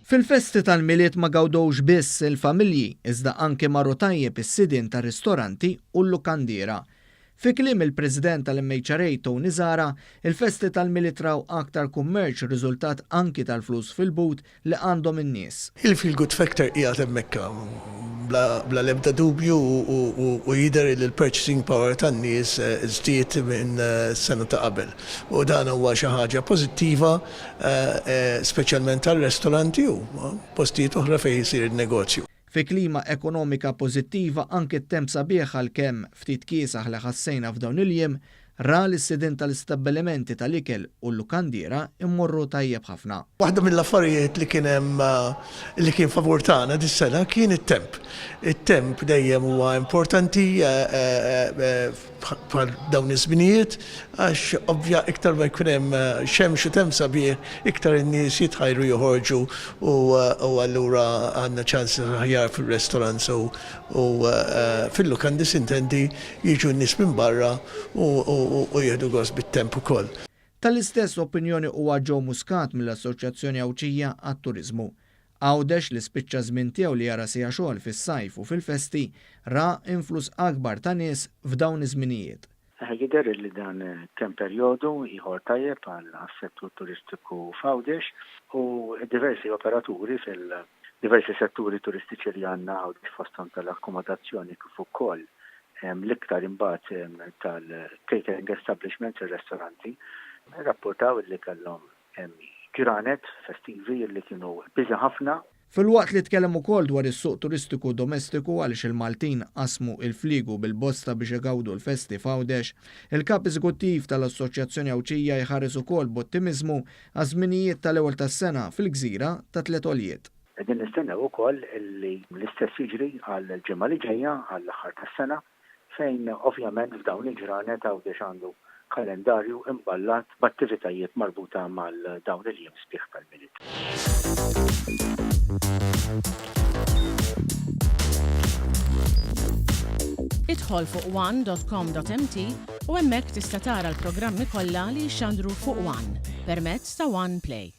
Fil-festi tal-miliet ma gawdowx biss il-familji, iżda anke marru tajjeb is-sidien ta' ristoranti u l-lukandiera. Fi kliem il-President tal-MHRA Tony Zara, il-festi tal-miliet raw aktar kummerċ riżultat anki tal-flus fil-but li għandhom in-nies. Il-feel good factor qiegħed hemmhekk bla l-ebda dubju u jidher li l-purchasing power tan-nies żdied minn sena ta' qabel. U dan huwa xi ħaġa pożittiva, speċjalment tal-ristoranti u postijiet oħra fejn jsir in-negozju. Fi klima ekonomika pożittiva anke t-temp sabiħ għalkemm ftit kiesaħ li ħassejna f'dawn il-jiem ra l-sidin tal-istabbilimenti tal-ikel u l-lukandiera immorru tajjeb ħafna. Waħda mill-affarijiet li kien hemm li kien favur tagħna dis-sena kien it-temp. It-temp dejjem huwa importanti bħal dawn iż-żminijiet għax ovvja iktar ma jkun hemm xemx u temp sabiħ iktar in-nies jitħajru joħorġu u allura għandna ċans aħjar fir-restorants u fil-lukandi sintendi jiġu n-nies minn barra u jieħdu gost bit-temp ukoll. Tal-istess opinjoni huwa Joe Muscat mill-Assoċjazzjoni Awċija għat-Turiżmu. Għawdex li spiċċa żmien tiegħu li jara sija xogħol fis-sajf u fil-festi ra influss akbar ta' nies f'dawn iż-żminijiet. Jidher li dan kemm perjodu ieħor tajjeb għas-settur turistiku f'Għawdex u diversi operaturi fil-diversi setturi turistiċi li għandna Għawdex fosthom tal-akkomodazzjoni kif ukoll l-iktar imbagħad tal-catering establishments ir-restoranti rapportaw li kellhom ġranet festivi li kienu biżi ħafna. Fil-waqt li tkellem ukoll dwar is-suq turistiku domestiku għaliex il-Maltin qasmu il-fliegu bil-bosta biex igawdu l-festi f'Għawdex, il-kap eżekuttiv tal-Assoċjazzjoni Awċija jħares ukoll b'ottimiżmu għaż-żminijiet tal-ewwel tas-sena fil-Gżira ta' Tliet Għoljiet. Qegħdin nistennew ukoll li l-istess jiġri għall-ġimgħa li ġejja għall-aħħar tas-sena fejn ovvjament f'dawn il-ġranet Għawdex għandu kalendarju imballat b'attivitajiet marbuta mal-dawn il-jiem sbieħ tal-miliet. Idħol fuq one.com.mt u hemmhekk tista' tara l-programmi kollha li jxandru fuq One permezz ta' One Play.